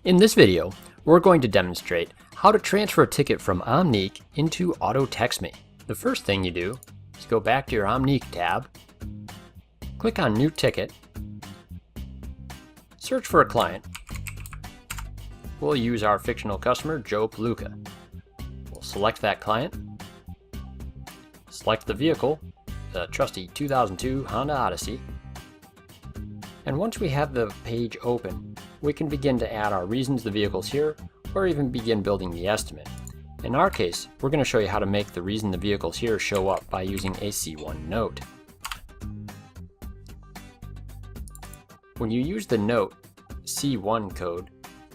In this video, we're going to demonstrate how to transfer a ticket from Omnique into Auto Text Me. The first thing you do is go back to your Omnique tab, click on New Ticket, search for a client. We'll use our fictional customer, Joe Palooka. We'll select that client, select the vehicle, the trusty 2002 Honda Odyssey, and once we have the page open, we can begin to add our reasons the vehicle's here, or even begin building the estimate. In our case, we're going to show you how to make the reason the vehicle's here show up by using a C1 note. When you use the note C1 code,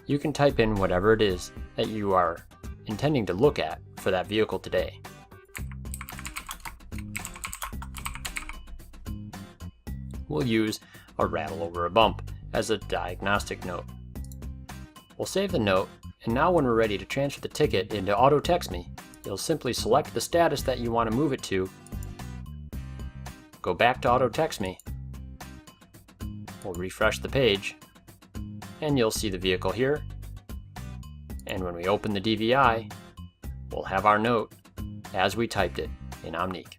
you can type in whatever it is that you are intending to look at for that vehicle today. We'll use a rattle over a bump as a diagnostic note. We'll save the note, and now when we're ready to transfer the ticket into Auto Text Me, you'll simply select the status that you want to move it to, go back to Auto Text Me, we'll refresh the page, and you'll see the vehicle here, and when we open the DVI, we'll have our note as we typed it in Omnique.